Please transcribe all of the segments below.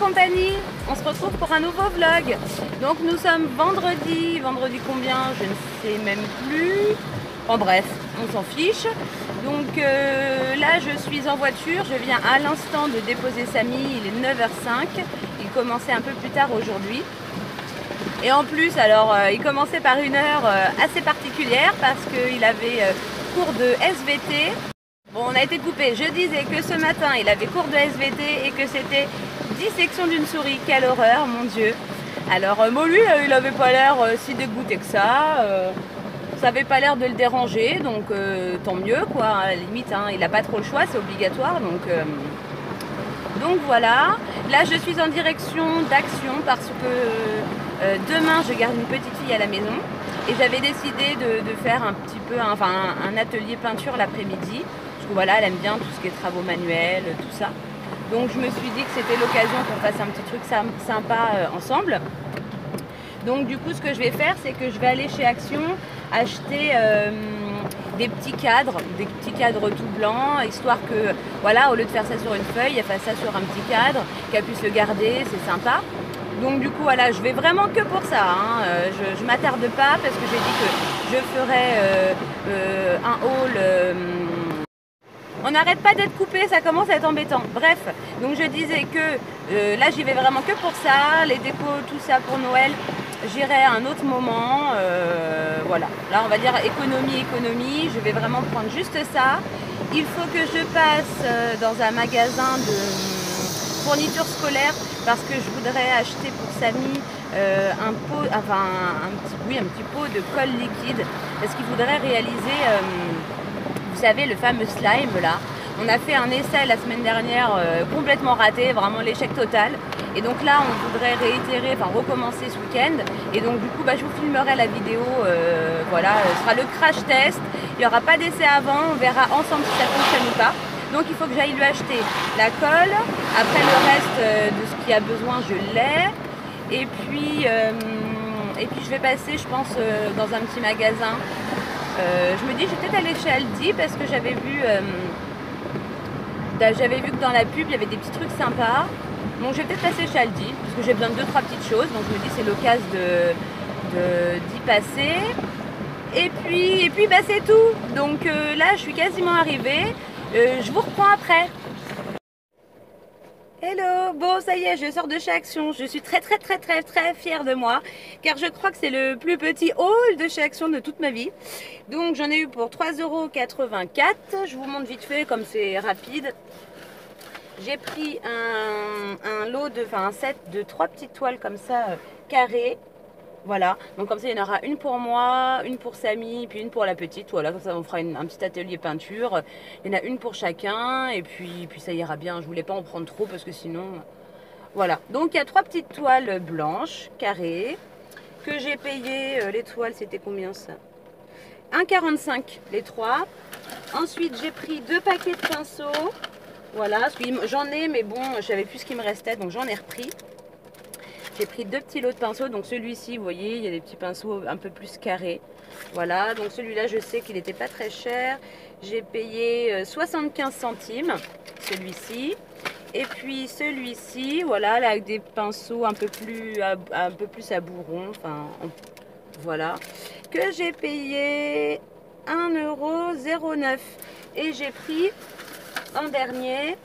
compagnie, on se retrouve pour un nouveau vlog. Donc nous sommes vendredi combien, je ne sais même plus. En bref, on s'en fiche. Donc là je suis en voiture, je viens à l'instant de déposer Samy, il est 9h05. Il commençait un peu plus tard aujourd'hui. Et en plus, alors il commençait par une heure assez particulière parce qu'il avait cours de SVT. Bon, on a été coupé. Je disais que ce matin, il avait cours de SVT et que c'était dissection d'une souris. Quelle horreur, mon Dieu. Alors, bon, lui, il avait pas l'air si dégoûté que ça. Ça avait pas l'air de le déranger, donc tant mieux, quoi. À la limite, hein, il n'a pas trop le choix, c'est obligatoire. Donc voilà. Là, je suis en direction d'Action parce que demain, je garde une petite fille à la maison. Et j'avais décidé de faire un petit peu, un atelier peinture l'après-midi. Voilà, elle aime bien tout ce qui est travaux manuels, tout ça. Donc je me suis dit que c'était l'occasion qu'on fasse un petit truc sympa ensemble. Donc du coup, ce que je vais faire, c'est que je vais aller chez Action acheter des petits cadres tout blancs, histoire que, voilà, au lieu de faire ça sur une feuille, elle fasse ça sur un petit cadre, qu'elle puisse le garder, c'est sympa. Donc du coup, voilà, je vais vraiment que pour ça, hein. Je m'attarde pas parce que j'ai dit que je ferai un haul... On n'arrête pas d'être coupé, ça commence à être embêtant. Bref, donc je disais que là j'y vais vraiment que pour ça, les décos, tout ça pour Noël, j'irai à un autre moment. Voilà, là on va dire économie, je vais vraiment prendre juste ça. Il faut que je passe dans un magasin de fournitures scolaires parce que je voudrais acheter pour Samy un petit pot de colle liquide parce qu'il voudrait réaliser... vous savez, le fameux slime là. On a fait un essai la semaine dernière complètement raté, vraiment l'échec total. Et donc là, on voudrait réitérer, recommencer ce week-end. Et donc du coup, je vous filmerai la vidéo. Voilà, ce sera le crash test. Il n'y aura pas d'essai avant. On verra ensemble si ça fonctionne ou pas. Donc il faut que j'aille lui acheter la colle. Après le reste de ce qu'il a besoin, je l'ai. Et puis je vais passer, je pense, dans un petit magasin. Je me dis, je vais peut-être aller chez Aldi parce que j'avais vu que dans la pub, il y avait des petits trucs sympas. Donc, je vais peut-être passer chez Aldi parce que j'ai besoin de 2-3 petites choses. Donc, je me dis, c'est l'occasion d'y passer. Et puis c'est tout. Donc, là, je suis quasiment arrivée. Je vous reprends après. Hello, bon ça y est, je sors de chez Action, je suis très fière de moi car je crois que c'est le plus petit haul de chez Action de toute ma vie. Donc j'en ai eu pour 3,84 €, je vous montre vite fait comme c'est rapide. J'ai pris un set de 3 petites toiles comme ça carrées. Voilà, donc comme ça il y en aura une pour moi, une pour Samy, puis une pour la petite. Voilà, comme ça on fera un petit atelier peinture. Il y en a une pour chacun et puis ça ira bien. Je voulais pas en prendre trop parce que sinon... Voilà, donc il y a 3 petites toiles blanches, carrées, que j'ai payé. Les toiles c'était combien ça? 1,45 € les 3. Ensuite j'ai pris 2 paquets de pinceaux. Voilà, j'en ai mais bon, je savais plus ce qui me restait donc j'en ai repris. J'ai pris 2 petits lots de pinceaux, donc celui-ci, vous voyez, il y a des petits pinceaux un peu plus carrés. Voilà, donc celui-là, je sais qu'il n'était pas très cher. J'ai payé 75 centimes, celui-ci. Et puis celui-ci, voilà, là, avec des pinceaux un peu plus à bourron, voilà, que j'ai payé 1,09 €. Et j'ai pris en dernier,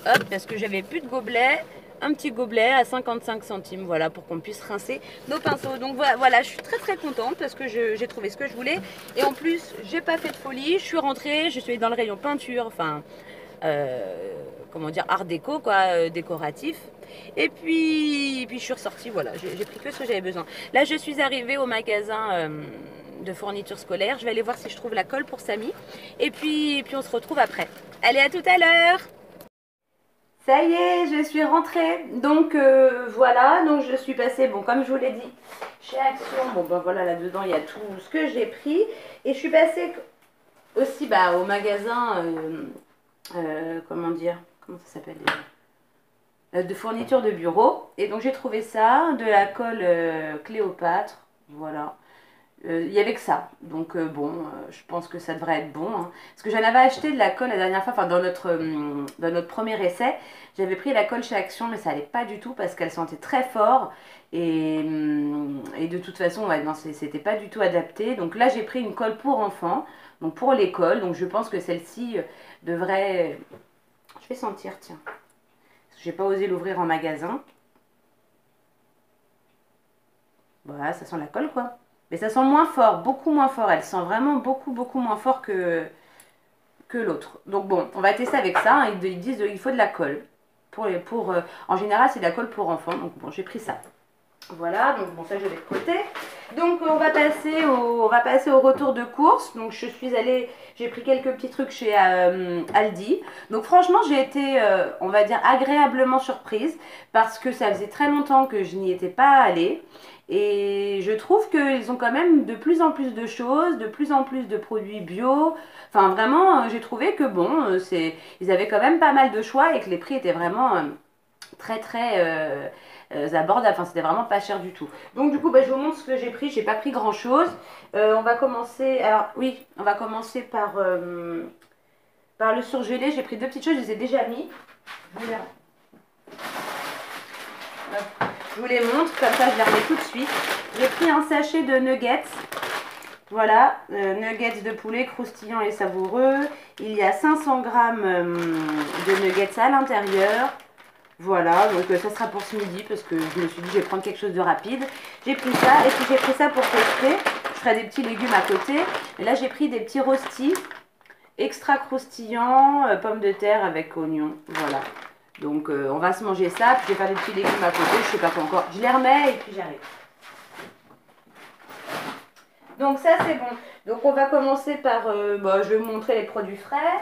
hop, parce que j'avais plus de gobelet, un petit gobelet à 55 centimes, voilà, pour qu'on puisse rincer nos pinceaux. Donc voilà, je suis très contente parce que j'ai trouvé ce que je voulais. Et en plus, j'ai pas fait de folie, je suis rentrée, je suis dans le rayon peinture, comment dire, art déco, quoi, décoratif. Et puis je suis ressortie, voilà, j'ai pris que ce que j'avais besoin. Là, je suis arrivée au magasin de fournitures scolaires. Je vais aller voir si je trouve la colle pour Samy. Et puis on se retrouve après. Allez, à tout à l'heure! Ça y est, je suis rentrée. Donc voilà, donc je suis passée, bon comme je vous l'ai dit, chez Action. Bon ben voilà, là-dedans il y a tout ce que j'ai pris. Et je suis passée aussi au magasin, comment dire, comment ça s'appelle de fournitures de bureau. Et donc j'ai trouvé ça, de la colle Cléopâtre, voilà. Il y avait que ça. Donc bon, je pense que ça devrait être bon, hein. Parce que j'en avais acheté de la colle la dernière fois, enfin dans notre premier essai. J'avais pris la colle chez Action, mais ça allait pas du tout parce qu'elle sentait très fort. Et de toute façon, ouais, non, c'était pas du tout adapté. Donc là, j'ai pris une colle pour enfants, donc pour l'école. Donc je pense que celle-ci devrait... Je vais sentir, tiens. Parce que j'ai pas osé l'ouvrir en magasin. Voilà, ça sent la colle, quoi. Mais ça sent moins fort, beaucoup moins fort. Elle sent vraiment beaucoup moins fort que l'autre. Donc bon, on va tester avec ça, hein. Ils disent qu'il faut de la colle. En général, c'est de la colle pour enfants. Donc bon, j'ai pris ça. Voilà, donc bon, ça je vais de côté. Donc on va passer au retour de course. Donc je suis allée, j'ai pris quelques petits trucs chez Aldi. Donc franchement, j'ai été, on va dire, agréablement surprise parce que ça faisait très longtemps que je n'y étais pas allée. Et je trouve qu'ils ont quand même de plus en plus de choses, de plus en plus de produits bio. Enfin vraiment, j'ai trouvé que bon, ils avaient quand même pas mal de choix et que les prix étaient vraiment très abordables. Enfin, c'était vraiment pas cher du tout. Donc du coup, bah, je vous montre ce que j'ai pris. J'ai pas pris grand chose. On va commencer. Alors oui, on va commencer par le surgelé. J'ai pris deux petites choses. Je les ai déjà mis. Voilà. Je vous les montre, comme ça je les remets tout de suite. J'ai pris un sachet de nuggets. Voilà, nuggets de poulet croustillants et savoureux. Il y a 500 grammes de nuggets à l'intérieur. Voilà, donc ça sera pour ce midi parce que je me suis dit je vais prendre quelque chose de rapide. J'ai pris ça et puis j'ai pris ça pour tester. Je ferai des petits légumes à côté. Et là j'ai pris des petits rostis extra croustillants, pommes de terre avec oignons. Voilà. Donc on va se manger ça, puis je vais faire des petits légumes à côté, je sais pas quoi encore. Je les remets et puis j'arrive. Donc ça c'est bon. Donc on va commencer par, je vais vous montrer les produits frais.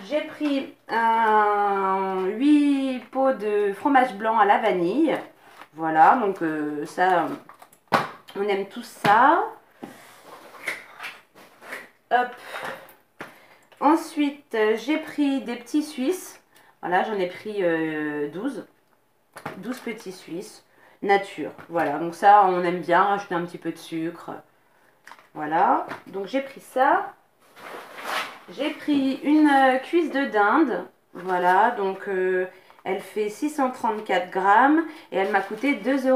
J'ai pris 8 pots de fromage blanc à la vanille. Voilà, donc ça, on aime tous ça. Hop. Ensuite, j'ai pris des petits Suisses. Voilà, j'en ai pris 12 petits Suisses nature. Voilà, donc ça, on aime bien rajouter un petit peu de sucre. Voilà, donc j'ai pris ça. J'ai pris une cuisse de dinde. Voilà, donc elle fait 634 grammes et elle m'a coûté 2,21 €.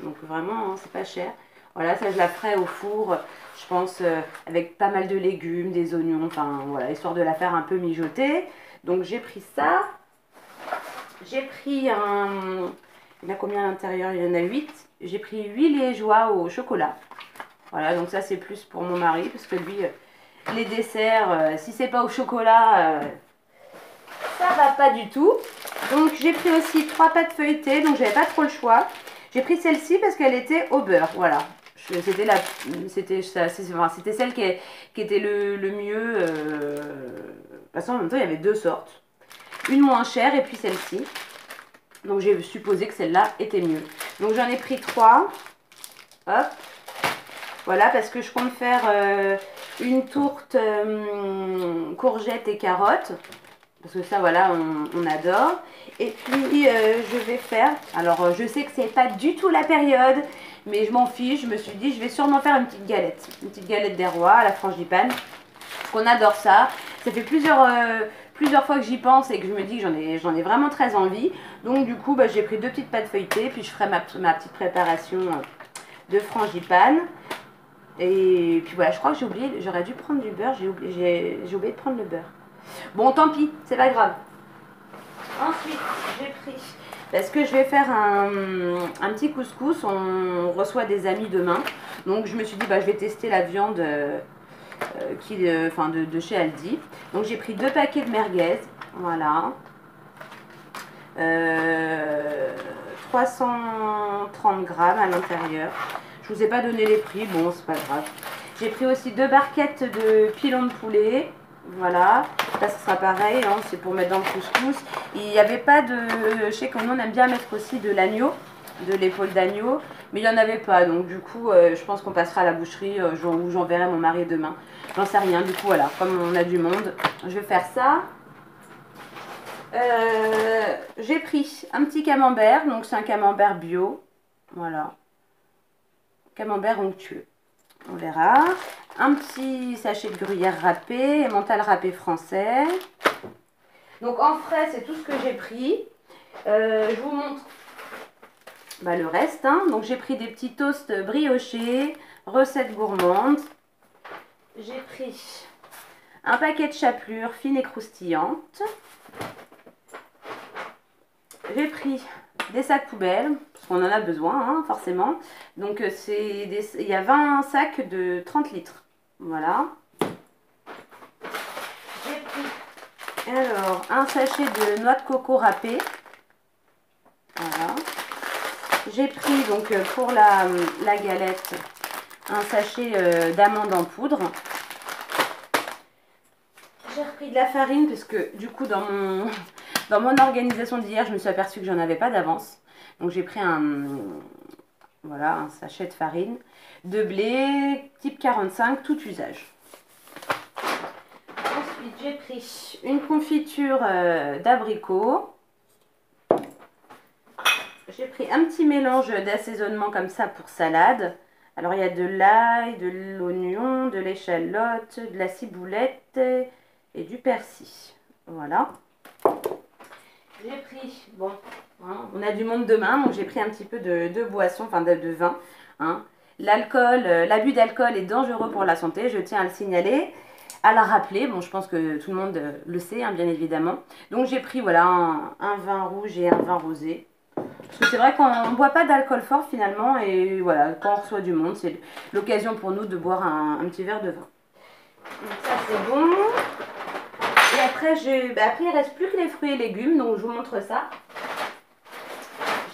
Donc vraiment, hein, c'est pas cher. Voilà, ça je la ferai au four, je pense, avec pas mal de légumes, des oignons, enfin voilà, histoire de la faire un peu mijoter. Donc j'ai pris ça. J'ai pris un... Il y en a combien à l'intérieur? Il y en a 8. J'ai pris 8 liégeois au chocolat. Voilà, donc ça c'est plus pour mon mari, parce que lui, les desserts, si c'est pas au chocolat, ça va pas du tout. Donc j'ai pris aussi 3 pâtes feuilletées, donc j'avais pas trop le choix. J'ai pris celle-ci parce qu'elle était au beurre, voilà. C'était celle qui était le mieux. Parce qu'en même temps, il y avait deux sortes. Une moins chère et puis celle-ci. Donc j'ai supposé que celle-là était mieux. Donc j'en ai pris 3. Hop. Voilà, parce que je compte faire une tourte courgettes et carottes. Parce que ça, voilà, on adore. Et puis, je vais faire... Alors, je sais que c'est pas du tout la période, mais je m'en fiche. Je me suis dit, je vais sûrement faire une petite galette. Une petite galette des rois à la frangipane. Parce qu'on adore ça. Ça fait plusieurs fois que j'y pense et que je me dis que j'en ai vraiment très envie. Donc, du coup, j'ai pris 2 petites pâtes feuilletées. Puis, je ferai ma petite préparation de frangipane. Et puis, voilà, je crois que j'ai oublié... J'aurais dû prendre du beurre. J'ai oublié de prendre le beurre. Bon, tant pis, c'est pas grave. Ensuite, j'ai pris... Parce que je vais faire un petit couscous. On reçoit des amis demain. Donc, je me suis dit, je vais tester la viande de chez Aldi. Donc, j'ai pris 2 paquets de merguez. Voilà. 330 grammes à l'intérieur. Je vous ai pas donné les prix. Bon, c'est pas grave. J'ai pris aussi 2 barquettes de pilons de poulet. Voilà, ça sera pareil, hein, c'est pour mettre dans le couscous. Il n'y avait pas de... Je sais qu'on aime bien mettre aussi de l'agneau, de l'épaule d'agneau, mais il n'y en avait pas. Donc du coup, je pense qu'on passera à la boucherie où j'enverrai mon mari demain. J'en sais rien, du coup, voilà, comme on a du monde, je vais faire ça. J'ai pris un petit camembert, donc c'est un camembert bio. Voilà, camembert onctueux. on verra. Un petit sachet de gruyère râpée, mental râpé français. Donc en frais, c'est tout ce que j'ai pris. Je vous montre le reste. Hein. Donc j'ai pris des petits toasts briochés, recette gourmande. J'ai pris un paquet de chapelures fines et croustillantes. J'ai pris des sacs poubelles, parce qu'on en a besoin, hein, forcément. Donc il y a 20 sacs de 30 litres. Voilà. J'ai pris alors un sachet de noix de coco râpée. Voilà. J'ai pris donc pour la galette un sachet d'amandes en poudre. J'ai repris de la farine parce que du coup dans mon organisation d'hier je me suis aperçue que j'en avais pas d'avance. Donc j'ai pris un sachet de farine, de blé type 45 tout usage. Ensuite j'ai pris une confiture d'abricots. J'ai pris un petit mélange d'assaisonnement comme ça pour salade. Alors il y a de l'ail, de l'oignon, de l'échalote, de la ciboulette et du persil. Voilà. J'ai pris, bon, hein, on a du monde demain, donc j'ai pris un petit peu de boisson, enfin de vin. Hein. L'alcool, l'abus d'alcool est dangereux pour la santé, je tiens à le signaler, à la rappeler. Bon, je pense que tout le monde le sait, hein, bien évidemment. Donc j'ai pris, voilà, un vin rouge et un vin rosé. Parce que c'est vrai qu'on ne boit pas d'alcool fort finalement, et voilà, quand on reçoit du monde, c'est l'occasion pour nous de boire un petit verre de vin. Donc ça c'est bon. Et après, il ne reste plus que les fruits et légumes, donc je vous montre ça.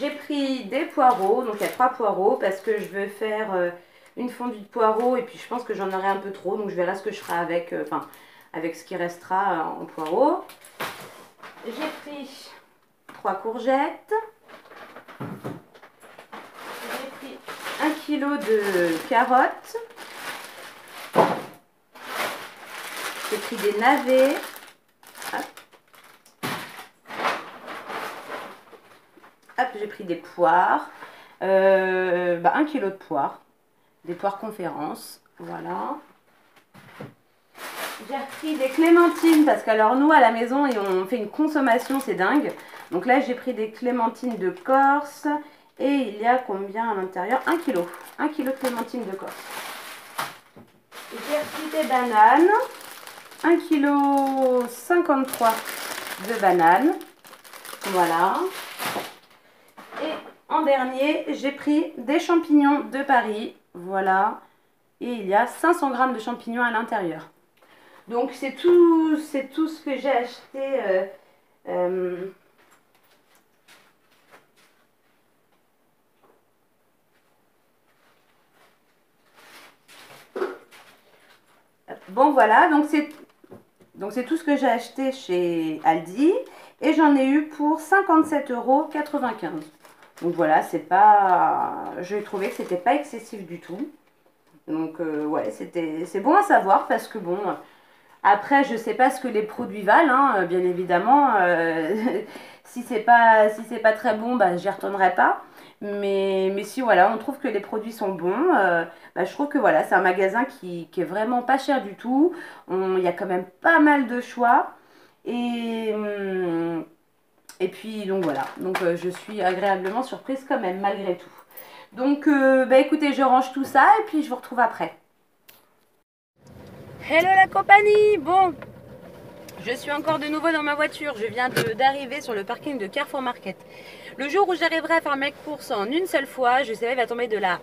J'ai pris des poireaux, donc il y a 3 poireaux, parce que je veux faire une fondue de poireaux, et puis je pense que j'en aurai un peu trop, donc je verrai ce que je ferai avec, avec ce qui restera en poireaux. J'ai pris 3 courgettes. J'ai pris 1 kg de carottes. J'ai pris des navets. Hop, j'ai pris des poires. 1 kg de poires. Des poires conférence. Voilà. J'ai repris des clémentines parce qu'alors nous à la maison on fait une consommation, c'est dingue. Donc là j'ai pris des clémentines de Corse et il y a combien à l'intérieur? 1 kg. 1 kg de clémentines de Corse. J'ai repris des bananes. 1,53 kg de bananes. Voilà. Et en dernier, j'ai pris des champignons de Paris. Voilà. Et il y a 500 g de champignons à l'intérieur. Donc c'est tout ce que j'ai acheté. Bon voilà, donc c'est tout ce que j'ai acheté chez Aldi. Et j'en ai eu pour 57,95 €. Donc voilà, c'est pas. J'ai trouvé que c'était pas excessif du tout. Donc ouais, c'est bon à savoir parce que bon. Après, je sais pas ce que les produits valent, hein, bien évidemment. Si c'est pas très bon, j'y retournerai pas. Mais si voilà, on trouve que les produits sont bons, je trouve que voilà, c'est un magasin qui est vraiment pas cher du tout. Il y a quand même pas mal de choix. Et puis donc voilà, donc je suis agréablement surprise quand même malgré tout. Donc écoutez, je range tout ça et puis je vous retrouve après. Hello la compagnie. Bon, je suis encore de nouveau dans ma voiture. Je viens d'arriver sur le parking de Carrefour Market. Le jour où j'arriverai à faire mes courses en une seule fois, je sais, il va tomber de là.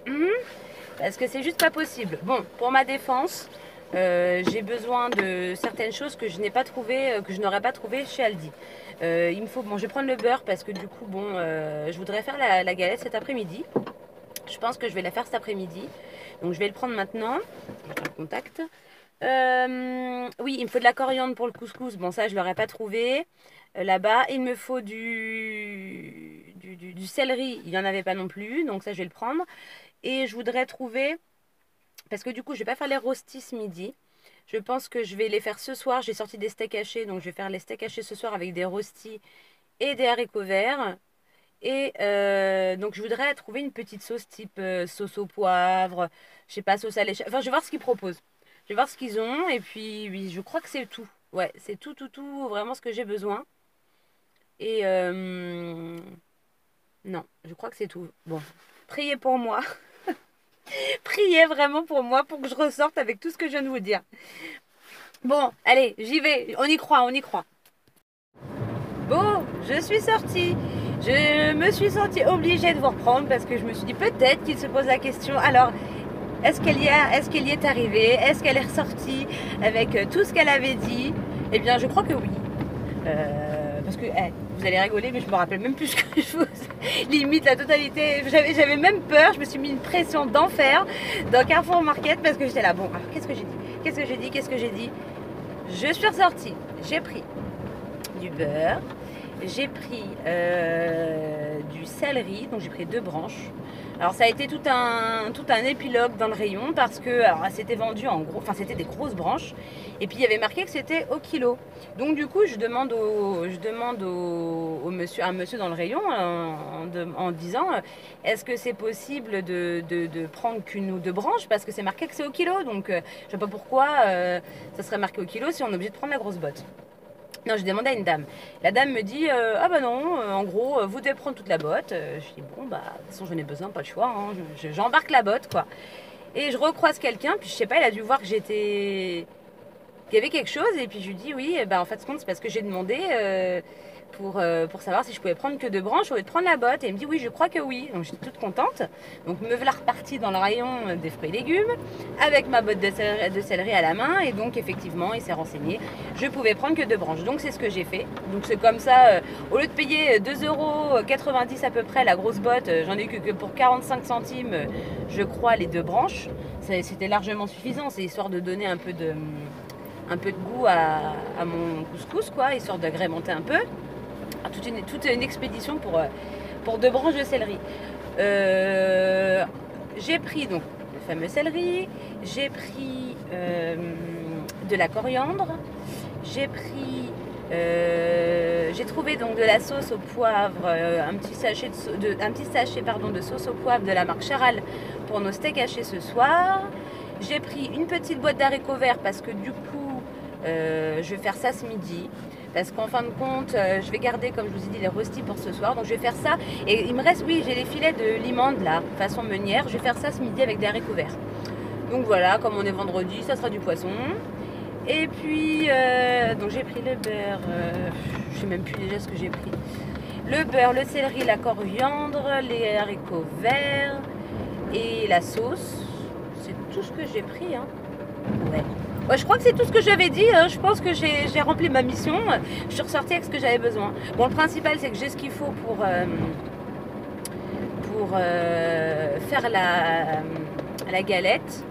Parce que c'est juste pas possible. Bon, pour ma défense, j'ai besoin de certaines choses que je n'ai pas trouvé, que je n'aurais pas trouvé chez Aldi. Il me faut, bon, je vais prendre le beurre parce que du coup, bon, je voudrais faire la galette cet après-midi. Je pense que je vais la faire cet après-midi. Donc je vais le prendre maintenant. Je vais faire le contact. Oui, il me faut de la coriandre pour le couscous. Bon, ça, je ne l'aurais pas trouvé là-bas. Il me faut du céleri. Il n'y en avait pas non plus. Donc ça, je vais le prendre. Et je voudrais trouver... Parce que du coup, je ne vais pas faire les rostis ce midi. Je pense que je vais les faire ce soir. J'ai sorti des steaks hachés. Donc je vais faire les steaks hachés ce soir avec des rostis et des haricots verts. Et donc je voudrais trouver une petite sauce type sauce au poivre, je sais pas, sauce à l'échalote. Enfin, je vais voir ce qu'ils proposent. Je vais voir ce qu'ils ont et puis oui, je crois que c'est tout. Ouais, c'est tout, vraiment ce que j'ai besoin. Et non, je crois que c'est tout. Bon, priez pour moi. Priez vraiment pour moi pour que je ressorte avec tout ce que je viens de vous dire. Bon, allez, j'y vais. On y croit, on y croit. Bon, je suis sortie. Je me suis sentie obligée de vous reprendre parce que je me suis dit peut-être qu'il se pose la question. Alors, est-ce qu'elle y est arrivée? Est-ce qu'elle est ressortie avec tout ce qu'elle avait dit? Eh bien, je crois que oui. Parce que vous allez rigoler, mais je me rappelle même plus ce que je vous limite la totalité. J'avais même peur, je me suis mis une pression d'enfer dans Carrefour Market parce que j'étais là. Bon, alors qu'est-ce que j'ai dit? Qu'est-ce que j'ai dit? Qu'est-ce que j'ai dit? Je suis ressortie. J'ai pris du beurre, j'ai pris du céleri, donc j'ai pris 2 branches. Alors ça a été tout un épilogue dans le rayon parce que c'était vendu en gros, enfin c'était des grosses branches et puis il y avait marqué que c'était au kilo. Donc du coup je demande au monsieur, à un monsieur dans le rayon en disant est-ce que c'est possible de prendre qu'une ou 2 branches parce que c'est marqué que c'est au kilo. Donc je sais pas pourquoi ça serait marqué au kilo si on est obligé de prendre la grosse botte. Non, j'ai demandé à une dame. La dame me dit ah bah non, en gros, vous devez prendre toute la botte. Je dis bon, bah, de toute façon, j'en ai besoin, pas le choix. Hein, j'embarque la botte, quoi. Et je recroise quelqu'un, puis je sais pas, il a dû voir que qu'il y avait quelque chose, et puis je lui dis oui, bah, en fait, c'est parce que j'ai demandé pour savoir si je pouvais prendre que 2 branches au lieu de prendre la botte. Et il me dit oui, je crois que oui. Donc j'étais toute contente. Donc me voilà repartie dans le rayon des fruits et légumes avec ma botte de céleri à la main. Et donc effectivement, il s'est renseigné. Je pouvais prendre que 2 branches. Donc c'est ce que j'ai fait. Donc c'est comme ça, au lieu de payer 2,90 € à peu près la grosse botte, j'en ai eu que pour 45 centimes, je crois, les 2 branches. C'était largement suffisant. C'est histoire de donner un peu de goût à mon couscous, quoi, histoire d'agrémenter un peu. Toute une expédition pour 2 branches de céleri. J'ai pris donc le fameux céleri, j'ai pris de la coriandre, j'ai trouvé donc de la sauce au poivre, un petit sachet de sauce au poivre de la marque Charal pour nos steaks hachés ce soir. J'ai pris une petite boîte d'haricots verts parce que du coup je vais faire ça ce midi. Parce qu'en fin de compte, je vais garder, comme je vous ai dit, les rostis pour ce soir. Donc je vais faire ça. Et il me reste, oui, j'ai les filets de limande là, façon meunière. Je vais faire ça ce midi avec des haricots verts. Donc voilà, comme on est vendredi, ça sera du poisson. Et puis, donc j'ai pris le beurre. Je sais même plus déjà ce que j'ai pris. Le beurre, le céleri, la coriandre, les haricots verts et la sauce. C'est tout ce que j'ai pris, hein. Ouais. Ouais, je crois que c'est tout ce que j'avais dit. Hein. Je pense que j'ai rempli ma mission. Je suis ressortie avec ce que j'avais besoin. Bon, le principal, c'est que j'ai ce qu'il faut pour faire la galette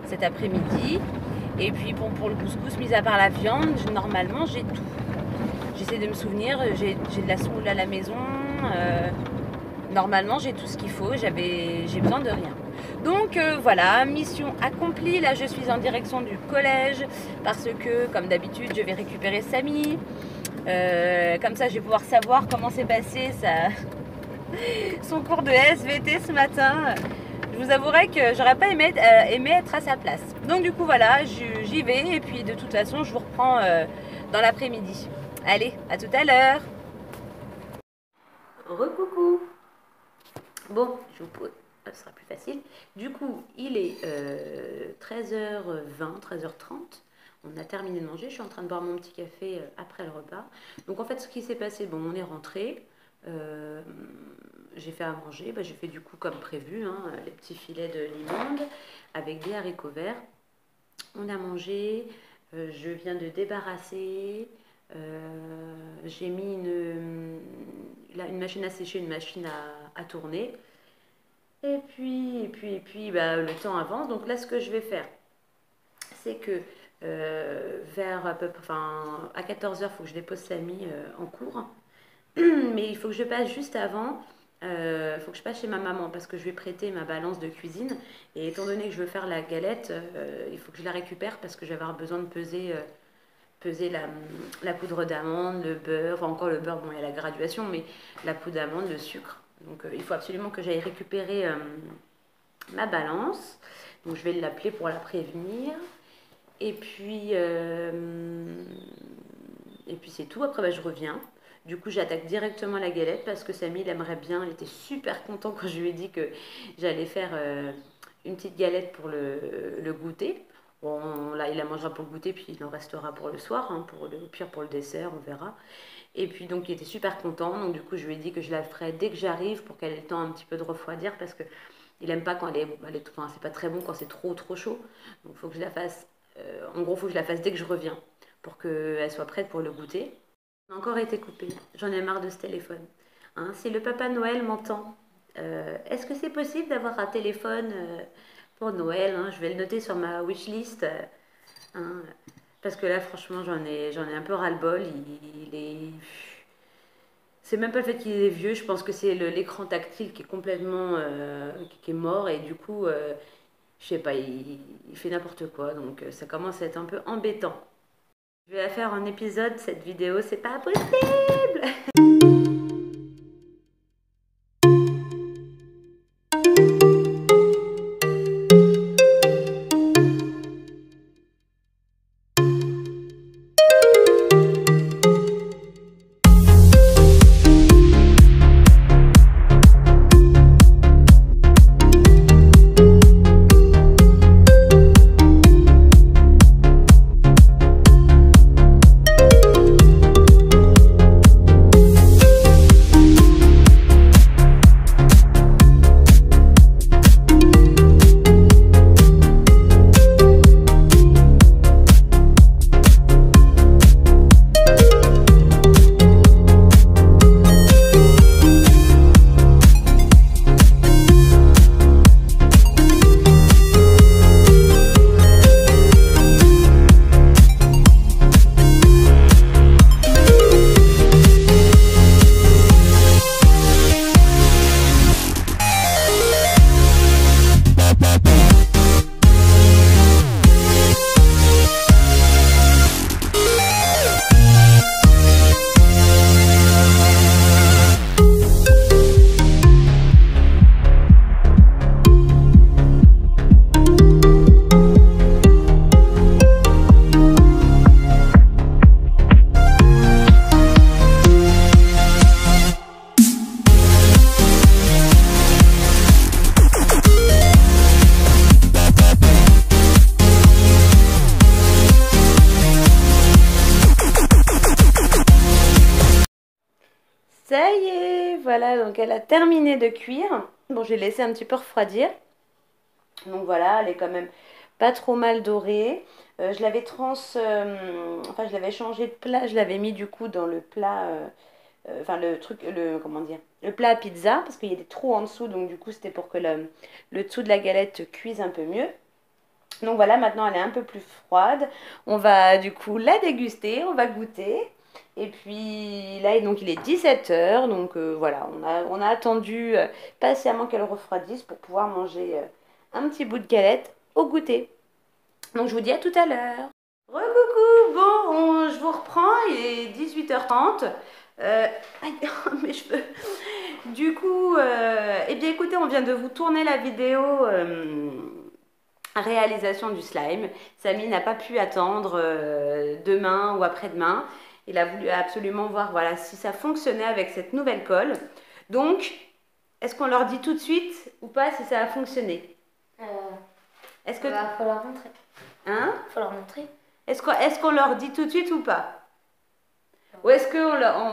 cet après-midi. Et puis bon, pour le couscous, mis à part la viande, normalement, j'ai tout. J'essaie de me souvenir. J'ai de la semoule à la maison. Normalement, j'ai tout ce qu'il faut. J'ai besoin de rien. Donc voilà, mission accomplie. Là, je suis en direction du collège parce que, comme d'habitude, je vais récupérer Samy. Comme ça, je vais pouvoir savoir comment s'est passé son cours de SVT ce matin. Je vous avouerai que j'aurais pas aimé être à sa place. Donc du coup, voilà, j'y vais et puis de toute façon, je vous reprends dans l'après-midi. Allez, à tout à l'heure. Recoucou. Bon, je vous pose. Ce sera plus facile. Du coup, il est 13h20, 13h30. On a terminé de manger. Je suis en train de boire mon petit café après le repas. Donc en fait, ce qui s'est passé, bon, on est rentré. J'ai fait à manger. J'ai fait du coup comme prévu, hein, les petits filets de limande avec des haricots verts. On a mangé. Je viens de débarrasser. J'ai mis une machine à sécher, une machine à tourner. Et puis le temps avance. Donc là, ce que je vais faire, c'est que à 14h, il faut que je dépose Samy en cours. Mais il faut que je passe juste avant. Il faut que je passe chez ma maman parce que je vais prêter ma balance de cuisine. Et étant donné que je veux faire la galette, il faut que je la récupère parce que je vais avoir besoin de peser peser la poudre d'amande, le beurre, enfin encore le beurre, bon il y a la graduation, mais la poudre d'amande, le sucre. Donc il faut absolument que j'aille récupérer ma balance. Donc je vais l'appeler pour la prévenir. Et puis c'est tout. Après bah, je reviens. Du coup j'attaque directement la galette parce que Samy il aimerait bien. Il était super content quand je lui ai dit que j'allais faire une petite galette pour le goûter. Bon là il la mangera pour le goûter puis il en restera pour le soir, hein, au pire pour le dessert on verra. Et puis donc il était super content. Donc du coup je lui ai dit que je la ferai dès que j'arrive pour qu'elle ait le temps un petit peu de refroidir parce que il aime pas quand enfin, c'est pas très bon quand c'est trop chaud. Donc il faut que je la fasse. En gros, il faut que je la fasse dès que je reviens pour qu'elle soit prête pour le goûter. On a encore été coupée. J'en ai marre de ce téléphone. Hein, si le Papa Noël m'entend, est-ce que c'est possible d'avoir un téléphone pour Noël, hein? Je vais le noter sur ma wishlist. Hein, parce que là, franchement, j'en ai un peu ras-le-bol. C'est même pas le fait qu'il est vieux, je pense que c'est l'écran tactile qui est complètement qui est mort et du coup, je sais pas, il fait n'importe quoi, donc ça commence à être un peu embêtant. Je vais la faire en épisode, cette vidéo, c'est pas possible. Ça y est, voilà, donc elle a terminé de cuire. Bon, j'ai laissé un petit peu refroidir. Donc voilà, elle est quand même pas trop mal dorée. Je l'avais enfin je l'avais changé de plat, je l'avais mis du coup dans le plat, enfin le truc, comment dire, le plat à pizza parce qu'il y a des trous en dessous, donc du coup c'était pour que le dessous de la galette cuise un peu mieux. Donc voilà, maintenant elle est un peu plus froide. On va du coup la déguster, on va goûter. Et puis là, donc il est 17h, donc voilà, on a attendu patiemment qu'elle refroidisse pour pouvoir manger un petit bout de galette au goûter. Donc je vous dis à tout à l'heure. Re-coucou, bon, je vous reprends, il est 18h30. Mes cheveux. Du coup, eh bien écoutez, on vient de vous tourner la vidéo réalisation du slime. Samy n'a pas pu attendre demain ou après-demain. Il a voulu absolument voir voilà, si ça fonctionnait avec cette nouvelle colle. Donc, est-ce qu'on leur dit tout de suite ou pas si ça a fonctionné? Est-ce que... faut leur montrer. Hein? Faut leur montrer. Est-ce qu'on leur dit tout de suite ou pas? Ou est-ce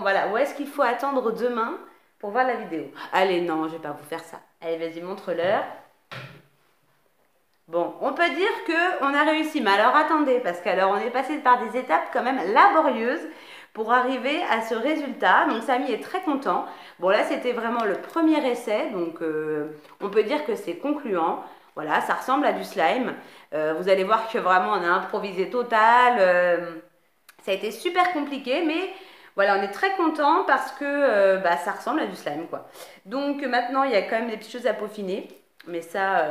voilà, ou est-ce qu'il faut attendre demain pour voir la vidéo? Allez, non, je vais pas vous faire ça. Allez, vas-y, montre-leur. Bon, on peut dire qu'on a réussi, mais alors attendez, parce qu'alors on est passé par des étapes quand même laborieuses pour arriver à ce résultat. Donc Samy est très content. Bon là c'était vraiment le premier essai, donc on peut dire que c'est concluant. Voilà, ça ressemble à du slime. Vous allez voir que vraiment on a improvisé total. Ça a été super compliqué, mais voilà, on est très content parce que ça ressemble à du slime quoi. Donc maintenant il y a quand même des petites choses à peaufiner, mais ça...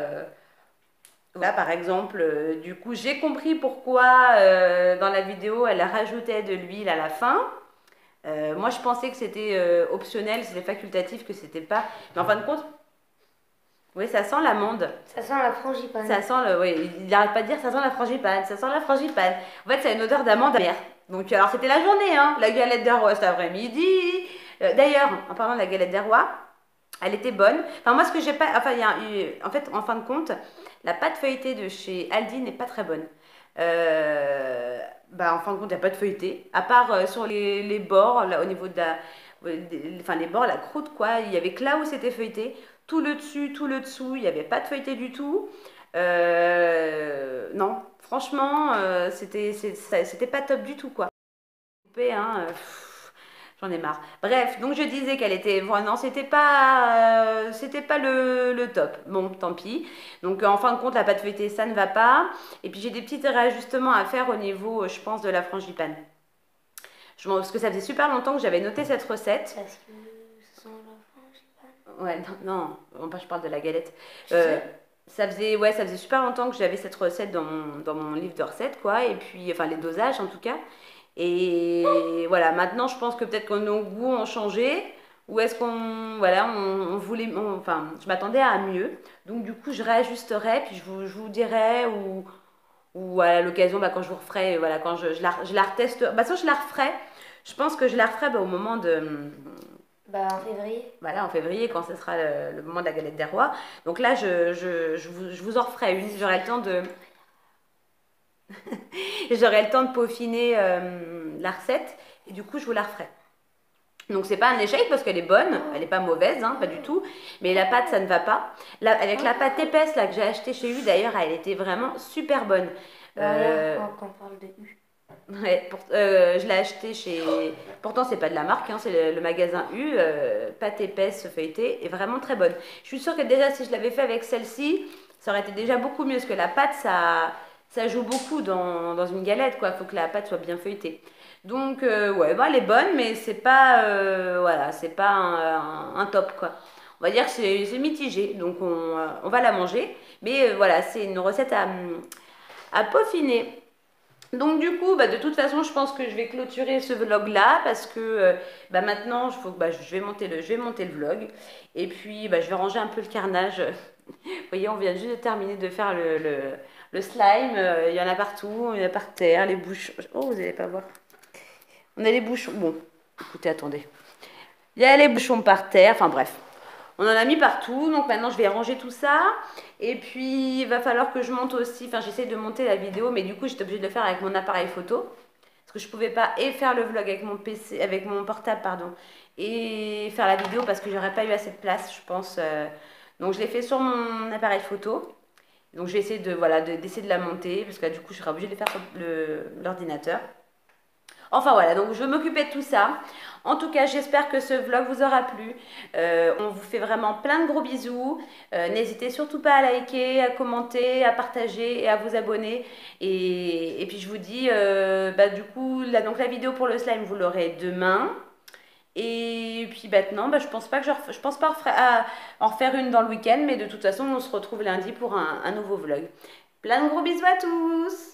Là, par exemple, du coup, j'ai compris pourquoi dans la vidéo, elle rajoutait de l'huile à la fin. Moi, je pensais que c'était optionnel, c'était facultatif, que c'était pas. Mais en fin de compte, oui, ça sent l'amande. Ça sent la frangipane. Ça sent le. Oui, il n'arrête pas de dire ça sent la frangipane, ça sent la frangipane. En fait, ça a une odeur d'amande amère. Donc, alors, c'était la journée, hein, la galette des rois cet après-midi. D'ailleurs, en parlant de la galette des rois, elle était bonne. Enfin, moi, ce que j'ai pas. Enfin, en fait, en fin de compte, la pâte feuilletée de chez Aldi n'est pas très bonne. Bah, en fin de compte, il n'y a pas de feuilleté. À part sur les bords, là, au niveau de la. Enfin, les bords, la croûte, quoi. Il y avait que là où c'était feuilleté. Tout le dessus, tout le dessous, il n'y avait pas de feuilleté du tout. Non, franchement, c'était pas top du tout, quoi. Hein, j'en ai marre. Bref, donc je disais qu'elle était. Bon, non, c'était pas le top. Bon, tant pis. Donc en fin de compte, la pâte feuilletée, ça ne va pas. Et puis j'ai des petits réajustements à faire au niveau, je pense, de la frangipane. Parce que ça faisait super longtemps que j'avais noté cette recette. Parce que ça sent la frangipane. Ouais, non, je parle de la galette. Ça faisait super longtemps que j'avais cette recette dans mon livre de recettes, quoi. Et puis, enfin, les dosages en tout cas. Et voilà, maintenant je pense que peut-être que nos goûts ont changé. Ou est-ce qu'on. Voilà, on voulait. Enfin, je m'attendais à mieux. Donc du coup, je réajusterai, puis je vous dirai. Ou à l'occasion, bah, quand je vous referai. Voilà, quand je la reteste. Bah, ça, je la referai. Je pense que je la referai bah, au moment de. Bah, en février. Voilà, en février, quand ce sera le moment de la galette des rois. Donc là, je vous en referai une. J'aurai le temps de. J'aurai le temps de peaufiner la recette. Et du coup, je vous la referai. Donc c'est pas un échec parce qu'elle est bonne, elle est pas mauvaise, hein, pas du tout. Mais la pâte, ça ne va pas. Là, avec la pâte épaisse là, que j'ai achetée chez U, d'ailleurs, elle était vraiment super bonne. Quand on parle de U. Ouais, je l'ai acheté chez. Pourtant, c'est pas de la marque, hein, c'est le magasin U. Pâte épaisse feuilletée est vraiment très bonne. Je suis sûre que déjà, si je l'avais fait avec celle-ci, ça aurait été déjà beaucoup mieux parce que la pâte, ça joue beaucoup dans une galette, quoi. Il faut que la pâte soit bien feuilletée. Donc, ouais, bah, elle est bonne, mais c'est pas, voilà, c'est pas un top, quoi. On va dire que c'est mitigé, donc on va la manger. Mais voilà, c'est une recette à peaufiner. Donc du coup, bah, de toute façon, je pense que je vais clôturer ce vlog-là parce que bah, maintenant, je vais monter le vlog. Et puis, bah, je vais ranger un peu le carnage. Vous voyez, on vient juste de terminer de faire le slime. Il y en a partout, il y en a par terre, les bouchons. Oh, vous n'allez pas voir. On a les bouchons. Bon, écoutez, attendez. Il y a les bouchons par terre. Enfin bref. On en a mis partout, donc maintenant je vais ranger tout ça. Et puis il va falloir que je monte aussi, enfin j'essaie de monter la vidéo, mais du coup j'étais obligée de le faire avec mon appareil photo. Parce que je pouvais pas et faire le vlog avec mon PC, avec mon portable, pardon, et faire la vidéo parce que j'aurais pas eu assez de place, je pense. Donc je l'ai fait sur mon appareil photo. Donc je vais essayer d'essayer de la monter, parce que là, du coup je serai obligée de le faire sur l'ordinateur. Enfin voilà, donc je vais m'occuper de tout ça. En tout cas, j'espère que ce vlog vous aura plu. On vous fait vraiment plein de gros bisous. N'hésitez surtout pas à liker, à commenter, à partager et à vous abonner. Et puis je vous dis, bah, du coup, donc la vidéo pour le slime, vous l'aurez demain. Et puis maintenant, bah, je pense pas en refaire une dans le week-end, mais de toute façon, on se retrouve lundi pour un nouveau vlog. Plein de gros bisous à tous!